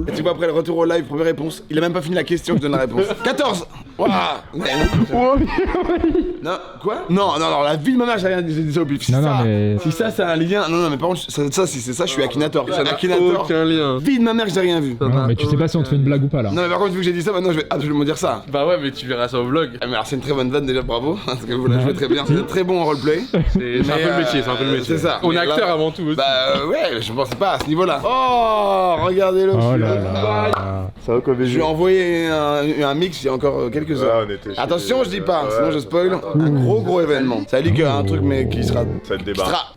Et tu vois après le retour au live, première réponse. Il a même pas fini la question que je donne la réponse. 14. Waouh. Non, quoi? Non, la vie de ma mère, j'ai rien dit ça au pif. Si Non, ça, non, mais- si ça, c'est un lien. Non, mais par contre, ça, si c'est ça, je suis Akinator. Ça n'a Akinator. aucun lien. Vie de ma mère, j'ai rien vu. Non, mais tu sais pas si on te fait une blague ou pas là. Non, mais par contre, vu que j'ai dit ça, maintenant je vais absolument dire ça. Bah ouais, mais tu verras ça au vlog. Ah, mais alors, c'est une très bonne vanne déjà, bravo. Parce que vous la jouez très bien. Vous êtes très bon en roleplay. C'est un peu le métier, C'est ça. On est Mais là- acteur avant tout aussi. Bah ouais, je pensais pas à ce niveau-là. Oh, regardez-le. Oh là là. Ça va quoi, Je lui ai envoyé un mix il y a encore quelques heures. on était Attention, je dis pas, sinon je spoil. Un gros événement. Ça dit qu'il y a un truc mais qui sera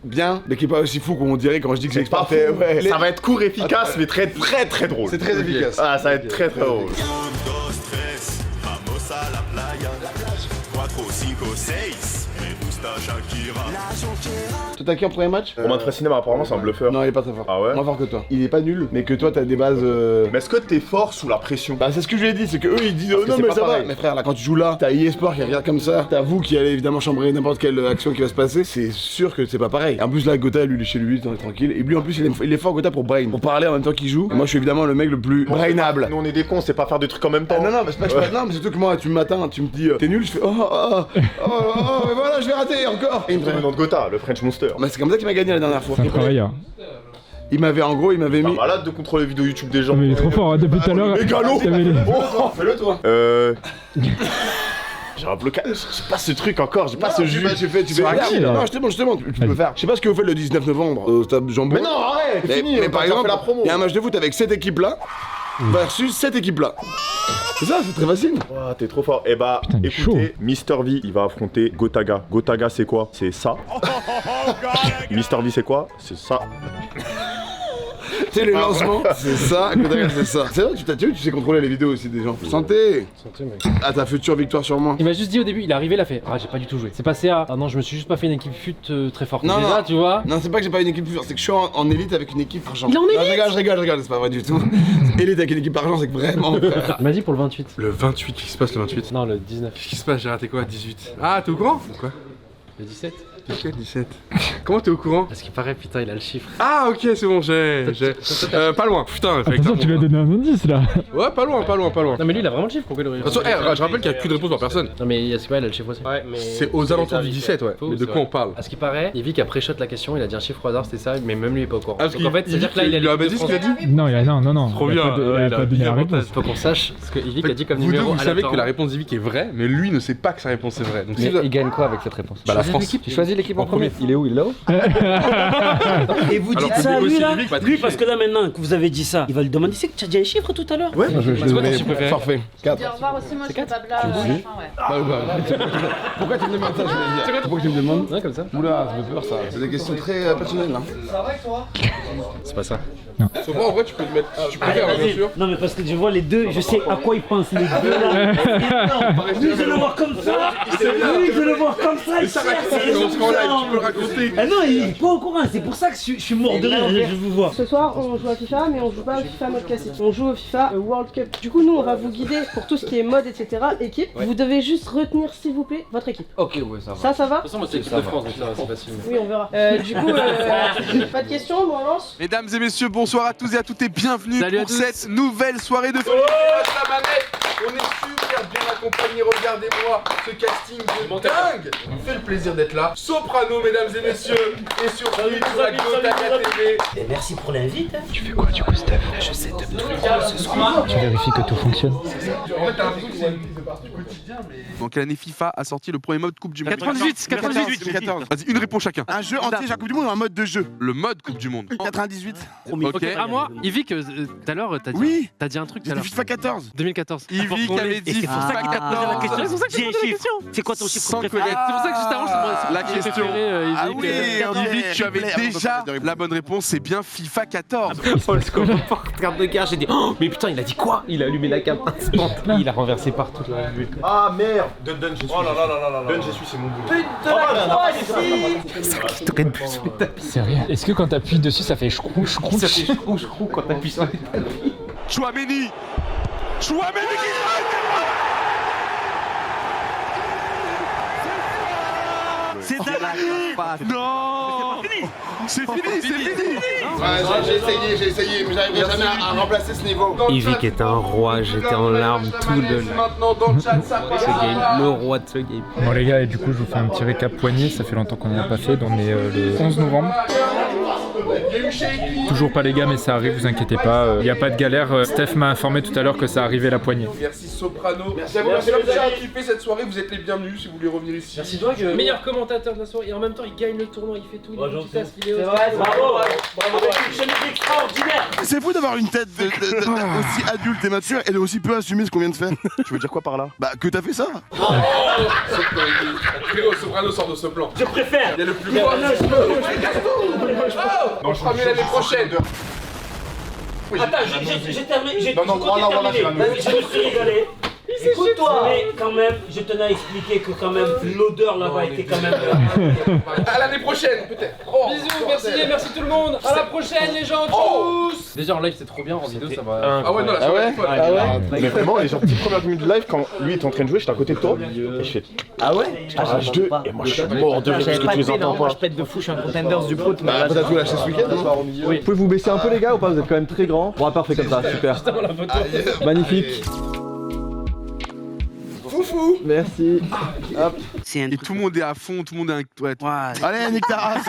bien, mais qui est pas aussi fou qu'on dirait quand je dis que c'est exporté. Ouais. Ça va être court, efficace, mais très drôle. C'est très efficace. Ah, ça va être très drôle. Toi t'as qui en premier match? Romain de Cinéma, apparemment, c'est un bluffeur. Non, il est pas très fort. Ah ouais? Moins fort que toi. Il est pas nul, mais que toi t'as des bases. Mais est-ce que t'es fort sous la pression? Bah c'est ce que je lui ai dit, c'est que eux ils disent Parce oh que non c'est mais pas ça va. pareil. Mais frère là quand tu joues là, t'as EA Sport qui regarde comme ça, t'as vous qui allez évidemment chambrer n'importe quelle action qui va se passer, c'est sûr que c'est pas pareil. En plus là Gotha lui il est chez lui, tranquille. Et lui en plus il est fort Gotha pour brain, pour parler en même temps qu'il joue. Et moi je suis évidemment le mec le plus brainable. Nous on est des cons, c'est pas faire des trucs en même temps. Ah, non mais c'est pas que je fais- non mais surtout que moi tu m'attends, tu me dis t'es nul, je fais mais voilà je vais rater encore. Et il me C'est le nom de Gotha, le French Monster. Bah, c'est comme ça qu'il m'a gagné la dernière fois. C'est un travailleur. Il m'avait T'es mis. malade de contrôler les vidéos YouTube des gens. Mais il est trop fort, hein, depuis tout à l'heure. Mégalo. T'avais les- Oh, fais-le toi. J'ai un blocage, j'ai pas ce truc encore, j'ai pas ce jus. Tu fais. à qui, là Non, je te demande, tu peux faire. Je sais pas ce que vous faites le 19 novembre au stade Jambon. Mais non, arrête, c'est fini. Mais par exemple, la promo. il y a un match de foot avec cette équipe là versus cette équipe là. C'est ça, c'est très facile. Ouah, t'es trop fort. Eh bah, Putain, il est écoutez, Mister V, il va affronter Gotaga. Gotaga, c'est quoi? C'est ça. Mister V, c'est quoi? C'est ça. C'est les lancements, c'est ça, c'est ça. C'est vrai, tu sais contrôler les vidéos aussi des gens. Santé. Santé, mec. À ta future victoire sur moi. Il m'a juste dit au début, il est arrivé, il a fait ah j'ai pas du tout joué. C'est passé à ah non je me suis juste pas fait une équipe fut très forte. Non, Déjà non. tu vois. Non, c'est pas que j'ai pas une équipe plus forte, c'est que je suis en élite avec une équipe argent. Il est en Non, élite je rigole, c'est pas vrai du tout. Élite avec une équipe argent, c'est que vraiment. frère. Il m'a dit pour le 28. Le 28, qu'est-ce qui se passe le 28? Non le 19. Qu'est-ce qui se passe? J'ai raté quoi? 18. Ah, t'es au courant? Quoi? Le 17. Ok, 17. Comment t'es au courant? Parce qu'il paraît putain il a le chiffre. Ah, ok, c'est bon, j'ai. Pas loin, putain, Attention, tu lui as donné un indice là. Ouais, pas loin. Non mais lui il a vraiment le chiffre, pourquoi il aurait. De toute façon, je rappelle qu'il y a qu'une réponse par personne. Non mais est-ce qu'il a le chiffre aussi? Ouais mais. C'est aux alentours du 17, ouais. Mais de quoi on parle? À ce qui paraît, Yvick a pré-shot la question, il a dit un chiffre au hasard, c'était ça, mais même lui il est pas au courant. Ah, parce Donc en fait, c'est-à-dire que là il a lui a l'équipe de dit ce France. qu'il a dit? Non, non. Trop Il a bien, pas de- il a il a pas donné bien la réponse. avantage. Faut qu'on sache ce que Yvick a dit comme Vous deux, numéro vous savez que la aléatoire. réponse d'Yvick est vraie, mais lui ne sait pas que sa réponse est vraie. Donc si Mais vous- il gagne quoi avec cette réponse? Bah la Choisis France. l'équipe, tu choisis l'équipe en premier. Il est où? Il est là-haut? Et vous dites ça à lui là? Lui, parce que là maintenant que vous avez dit ça, il va lui demander c'est que tu as dit un chiffre tout à l'heure? Ouais, je vais parfait. 4. Dis au revoir aussi, moi je suis pas blâme. Pourquoi tu me demandes ça? Je voulais dire. Pourquoi tu me demandes? Ouais, comme ça. Oula, ça fait peur ça. C'est des questions très personnelles là. Ça va avec toi? C'est pas ça. Sauf moi en vrai tu peux te mettre. Tu préfères bien sûr. Non mais parce que je vois les deux, je sais à quoi ils pensent les deux là. Lui je le vois comme ça, lui je le vois comme ça, il cherche. Tu peux raconter. Ah non, il est pas au courant, c'est pour ça que je suis mort de rire, je vous vois. Ce soir, on joue à FIFA, mais on joue pas au FIFA mode classique. On joue au FIFA World Cup. Du coup, nous, on va vous guider pour tout ce qui est mode, etc. Équipe. Vous devez juste retenir, s'il vous plaît, votre équipe. Ok, ouais, ça va. Ça va? De toute façon, moi, c'est l'équipe de France, donc c'est facile. Oui, on verra. Du coup, pas de questions, on lance. Mesdames et messieurs, bonsoir à tous et à toutes et bienvenue pour cette nouvelle soirée de foot. La manette, on est super bien accompagnés, regardez-moi ce casting de dingue. Il me fait le plaisir d'être là. Soprano, mesdames et messieurs, et sur Twitch, sur la Gotaga TV. Et merci pour l'invite. Tu fais quoi du coup, Steph? Je sais de tout ce soir. Tu vérifies que tout fonctionne. En fait, t'as l'impression que c'est partie du quotidien, mais. Donc l'année FIFA a sorti le premier mode Coupe du Monde. 98. Vas-y, une réponse chacun. Un jeu entier, j'ai la Coupe du Monde ou un mode de jeu? Le mode Coupe du Monde. 98. Ok. Ah, moi, Yvick, tout à l'heure, t'as dit un truc tout à l'heure. FIFA 14. 2014. Yvick avait dit FIFA 14. C'est pour ça que j'ai un chiffre. C'est quoi ton chiffre préféré? C'est pour ça que juste avant, je La question. Ah oui, Yvick, tu avais déjà la bonne réponse, c'est bien FIFA 14. Paul se regarde de gars, j'ai dit oh mais putain il a dit quoi? Il a allumé la cam instant. Il a renversé partout la bulle. Ah merde. Dun, je suis. Oh là là là là là. Dun, je suis, c'est mon boulot. Sérieux? Est-ce que quand t'appuies dessus, ça fait chkrou? Ça fait chkrou quand t'appuies sur les tapis. Chouameni qui C'est dingue. Non. C'est fini. J'ai essayé, mais j'arriverai jamais à remplacer ce niveau. Yvick est un roi, j'étais en larmes tout le Maintenant dans le chat, ça ce game, le roi de ce game. Bon les gars, et du coup je vous fais un petit récap poignet, ça fait longtemps qu'on n'en a pas fait, on est le 11 novembre. Toujours pas les gars, mais ça arrive, vous inquiétez pas, il n'y a pas de galère. Steph m'a informé tout à l'heure que ça arrivait la poignée. Merci Soprano. Merci à vous, merci à kiffé cette soirée, vous êtes les bienvenus si vous voulez revenir ici. Merci Doig, meilleur commentateur de la soirée et en même temps il gagne le tournoi, il fait tout, il multitask, il est C'est vrai, bravo. Avec une chemise extraordinaire. C'est fou d'avoir une tête aussi adulte et mature et de aussi peu assumer ce qu'on vient de faire. Tu veux dire quoi par là? Bah que t'as fait ça. Soprano sort de ce plan. Je préfère. Il y a le plus gros. On fera mieux l'année prochaine. Attends, j'ai terminé. Non, voilà, Je me suis régalé. Écoute-toi. Mais quand même, je tenais à expliquer que quand même l'odeur là-bas était quand même. À l'année prochaine, peut-être. Bisous, merci tout le monde. À la prochaine les gens tous. Déjà en live c'est trop bien, en vidéo ça va. Ah ouais, non, la soirée est folle. Mais vraiment, les gens, petite première minute de live, quand lui est en train de jouer, j'étais à côté de toi et je fais ah ouais? Rage 2 et moi je suis mort de rire parce que tu les entends pas. Je pète de fou, je suis un contenders du pro. Bah t'as tout lâché ce week-end au soir au milieu. Vous pouvez vous baisser un peu les gars ou pas? Vous êtes quand même très grand. Bon, parfait comme ça, super. Magnifique. Foufou. Merci. Hop. Et tout le monde est à fond, tout le monde est ouais. Allez, nique ta race.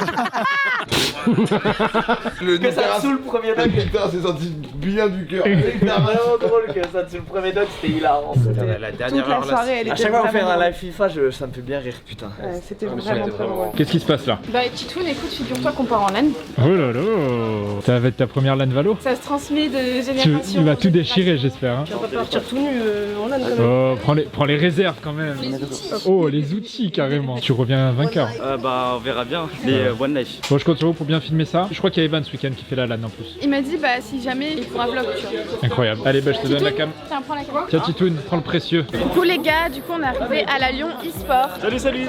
Que ça te saoule le premier dog. Putain, c'est sorti bien du cœur. C'est vraiment drôle que ça te saoule le premier dog, c'était hilarant. La dernière Toute la soirée, elle était À chaque fois qu'on fait un vraiment live FIFA, ça me fait bien rire, putain. Ouais, c'était vraiment très drôle. Qu'est-ce qui se passe là? Bah Titoun, écoute, figure-toi qu'on part en LAN. Oh là là. Ça va être ta première LAN Valo? Ça se transmet de génération. Tu vas tout déchirer j'espère hein. Tu vas pas partir tout nu en LAN quand même. Oh, prends les réserves quand même. Oh, les outils carrément. Tu reviens vainqueur. Bah, on verra bien. Mais one life. Bon, je compte sur vous pour bien filmer ça. Je crois qu'il y a Evan ce week-end qui fait la LAN en plus. Il m'a dit, bah si jamais, il fera un vlog, tu vois. Incroyable. Allez, bah je te donne la cam. Tiens, prends la cam. Tiens, Titoun, prends le précieux. Coucou les gars, du coup on est arrivé à la Lyon e-sport. Salut. Salut.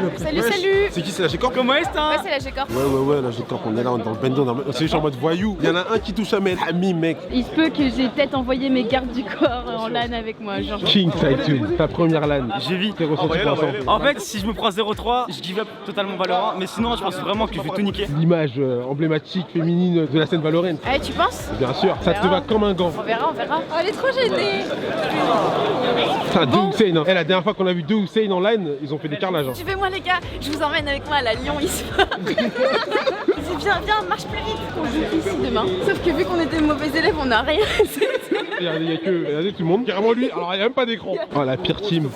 C'est qui? C'est la G-Corp? Comment est-ce Ouais, c'est la G-Corp. Ouais, la G-Corp, on est là, on est dans le bendo. C'est juste en mode voyou. Il y en a un qui touche à mes amis, mec. Il se peut que j'ai peut-être envoyé mes gardes du corps en LAN avec moi, genre. King Titoun, ta première LAN. J'ai vu. En fait, si je me prends 0-3, je give up totalement Valorant. Mais sinon, je pense vraiment que je vais tout niquer. L'image emblématique féminine de la scène Valorant. Ah, tu penses? Bien sûr, ça te va comme un gant. On verra. Oh, elle est trop gênée. Putain, deux Hussein. Hein. La dernière fois qu'on a vu deux Hussein en line, ils ont fait des carnages. Hein. Suivez-moi les gars, je vous emmène avec moi à la Lyon e-sport. Viens, marche plus vite. On joue ici demain. Sauf que vu qu'on était mauvais élèves, on a rien. Regardez tout le monde. Carrément lui, alors il n'y a même pas d'écran. Oh la pire team.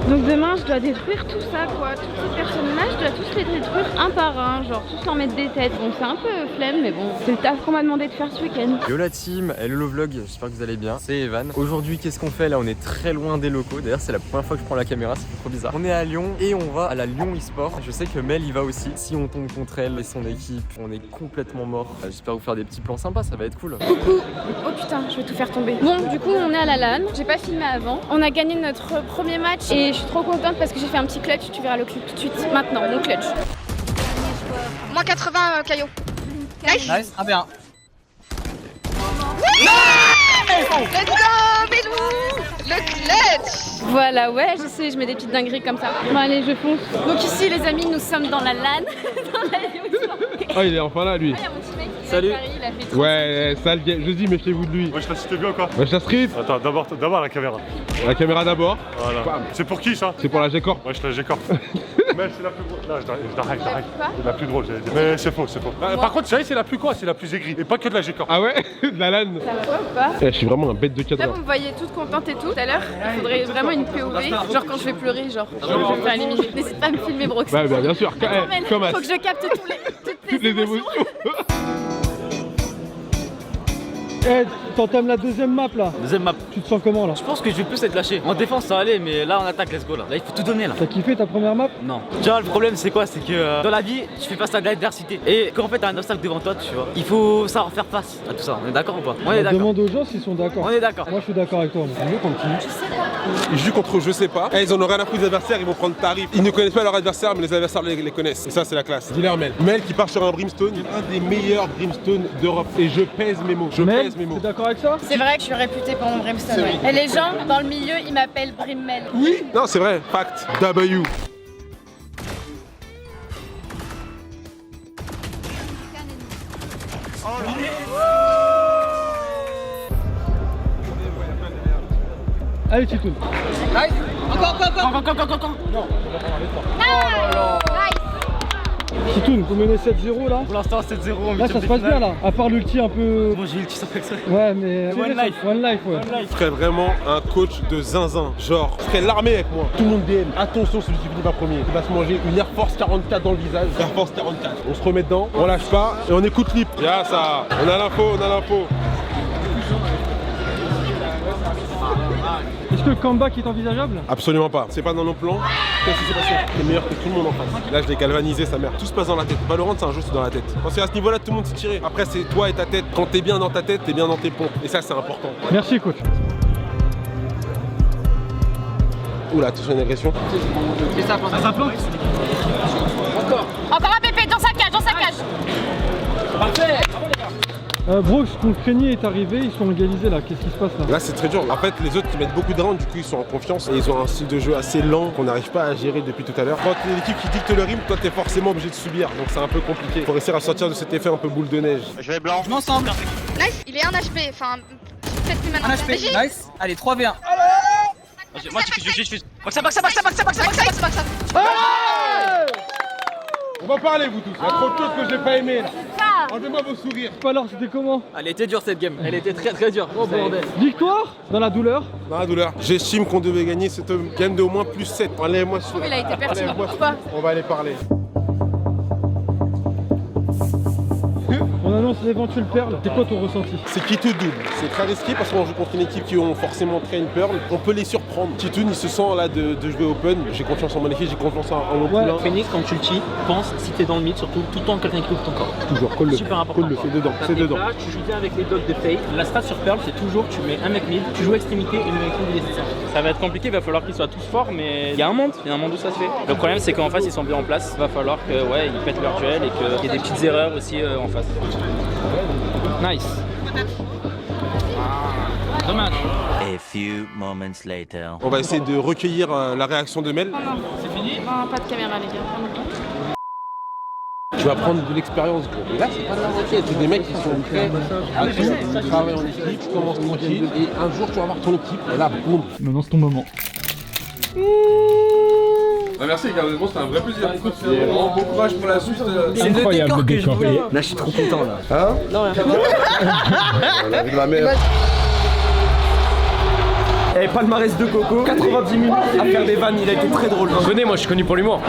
Donc demain je dois détruire tout ça quoi, tous ces personnages, je dois tous les détruire un par un, genre tous leur mettre des têtes. Bon c'est un peu flemme mais bon, c'est le taf qu'on m'a demandé de faire ce week-end. Yo la team, hello le vlog, j'espère que vous allez bien, c'est Evan. Aujourd'hui qu'est-ce qu'on fait là? On est très loin des locaux, d'ailleurs c'est la première fois que je prends la caméra, c'est trop bizarre. On est à Lyon et on va à la Lyon eSport. Je sais que Mel y va aussi. Si on tombe contre elle et son équipe, on est complètement mort. J'espère vous faire des petits plans sympas, ça va être cool. Coucou. Oh putain, je vais tout faire tomber. Bon du coup on est à la LAN, j'ai pas filmé avant. On a gagné notre premier match et je suis trop contente parce que j'ai fait un petit clutch, tu verras le clip tout de suite maintenant, mon clutch. Moins 80 Caillot. Nice. Nice, 1v1. Let's go Belou. Le clutch. Voilà, ouais, je sais, je mets des petites dingueries comme ça. Bon allez, je fonce. Donc ici les amis, nous sommes dans la LAN. Dans la Lyon. Oh il est enfin là lui. Ah, il y a mon teammate qui Salut. est à Paris, il a fait 30 Ouais, sale game. Je dis méfiez-vous de lui. Wesh la cité bien ou quoi? Wesh la street. Attends, d'abord la caméra. La caméra d'abord. Voilà. C'est pour qui ça? C'est pour la G-Corp. Wesh la G-Corp. Mais c'est la plus drôle. Non, je t'arrête. C'est la plus drôle, j'allais dire. Mais c'est faux. Par contre, c'est la plus quoi? C'est la plus aigrie. Et pas que de la G-Corp. Ah ouais? De la LAN. Ça va ou pas? Je suis vraiment un bête de Là cadre. vous me voyez toute contente et tout. Tout à l'heure, il faudrait vraiment une POV. Genre quand je vais pleurer, genre je vais faire une mini. N'hésite pas à me filmer Brox. Ouais, bah, bien sûr. Attends, Mel, Comme faut que je capte toutes les émotions. Eh, t'entames la deuxième map là. Deuxième map. Tu te sens comment là? Je pense que je vais plus être lâché. En défense ça allait, mais là en attaque, let's go là. Là il faut tout donner là. T'as kiffé ta première map? Non. Tu vois le problème c'est quoi? C'est que dans la vie tu fais face à de l'adversité. Et quand en fait t'as un obstacle devant toi, tu vois, il faut savoir faire face à tout ça. On est d'accord ou pas? On est d'accord. Demande aux gens s'ils sont d'accord. On est d'accord. Moi je suis d'accord avec toi. C'est mieux contre qui? Ils jouent contre je sais pas. Ils en ont rien à foutre des adversaires, ils vont prendre tarif. Ils ne connaissent pas leurs adversaires, mais les adversaires les connaissent. Et ça c'est la classe. Dis-leur Mel. Mel qui part sur un Brimstone, un des meilleurs Brimstone d'Europe. Et je pèse mes mots. T'es d'accord avec ça? C'est vrai que je suis réputée pour mon Brimstone. Ouais. Et les gens dans le milieu, ils m'appellent Brimmel. Oui. Non c'est vrai. Fact. W. Allez Titoun. Nice. Encore. Non. Titoun, vous menez 7-0 là? Pour l'instant 7-0. Là ça se passe bien là, à part l'ulti un peu... Moi j'ai l'ulti sans faire ça. Ouais mais... One life, ouais. Je serais vraiment un coach de zinzin. Genre, je serais l'armée avec moi. Tout le monde DM. Attention, celui qui finit pas premier. Il va se manger une Air Force 44 dans le visage. Air Force 44. On se remet dedans, on lâche pas et on écoute l'hip. Ya ça. On a l'info. Est-ce que le comeback est envisageable? Absolument pas. C'est pas dans nos plans. Qu'est-ce qui s'est passé? T'es meilleur que tout le monde en face. Là, je l'ai galvanisé, sa mère. Tout se passe dans la tête. Valorant, c'est un jeu, c'est dans la tête. Parce qu'à ce niveau-là, tout le monde s'est tiré. Après, c'est toi et ta tête. Quand t'es bien dans ta tête, t'es bien dans tes pompes. Et ça, c'est important. Merci coach. Oula, attention à une agression. Ça plante. Encore un pépé dans sa cage. Parfait. Brooks, ton craignez est arrivé, ils sont égalisés là, qu'est-ce qui se passe là? Là c'est très dur, en fait les autres qui mettent beaucoup de rounds, du coup ils sont en confiance et ils ont un style de jeu assez lent qu'on n'arrive pas à gérer depuis tout à l'heure. Quand t'es l'équipe qui dicte le rythme, toi t'es forcément obligé de subir, donc c'est un peu compliqué. Faut réussir à sortir de cet effet un peu boule de neige. Je vais blanc. Je m'ensemble. Nice, il est 1 HP, enfin peut-être plus maintenant. 1 HP, nice. Allez 3v1. Moi je suis. Maxa. On va parler vous tous, il y a trop de choses que j'ai pas aimé là. Enlevez-moi vos sourires. Alors c'était comment? Elle était dure cette game, elle était très dure. Oh bordel. Victoire? Dans la douleur? Dans la douleur. J'estime qu'on devait gagner cette game de au moins plus 7. Enlève-moi ce sourire. Il a été pertinent. Enlève-moi ce Pourquoi? sourire. On va aller parler. On annonce l'éventuelle perle, c'est quoi ton ressenti? C'est qui tout double. C'est très risqué parce qu'on joue contre une équipe qui ont forcément très une pearl. On peut les surprendre. Titoun il se sent là de jouer open. J'ai confiance en mon équipe, j'ai confiance en mon poulain. Phoenix, quand tu le cheats, pense si t'es dans le mid, surtout tout le temps quelqu'un qui couvre ton corps. Toujours, colle-le. Super important. Colle-le, c'est dedans. C'est dedans. Là, tu joues bien avec les dogs de Faye. La strat sur Pearl, c'est toujours tu mets un mec mid, tu joues extrémité et le mec mid il est ça. Ça va être compliqué, il va falloir qu'ils soient tous forts, mais il y a un monde où ça se fait. Le problème c'est qu'en face ils sont bien en place. Il va falloir que ils pètent leur duel et qu'il y ait des petites erreurs aussi en face. Nice. Dommage. A few moments later. On va essayer de recueillir la réaction de Mel. Non. C'est fini? Non, pas de caméra les gars. Tu vas prendre de l'expérience gros. Et là c'est pas de la roquette, c'est des mecs qui sont prêts à tout, tu travailles en équipe, tu commences tranquille et un jour tu vas avoir ton équipe et là boum. Maintenant c'est ton moment. Ah, merci les gars, honnêtement c'était un vrai plaisir. Et vraiment bon courage pour la suite. C'est incroyable le décor. Là, je suis trop content là. Hein? Non, rien. On a vu de la merde. Et palmarès de Coco, 90 minutes à faire des vannes, il a été très drôle. Venez, moi je suis connu pour l'humour.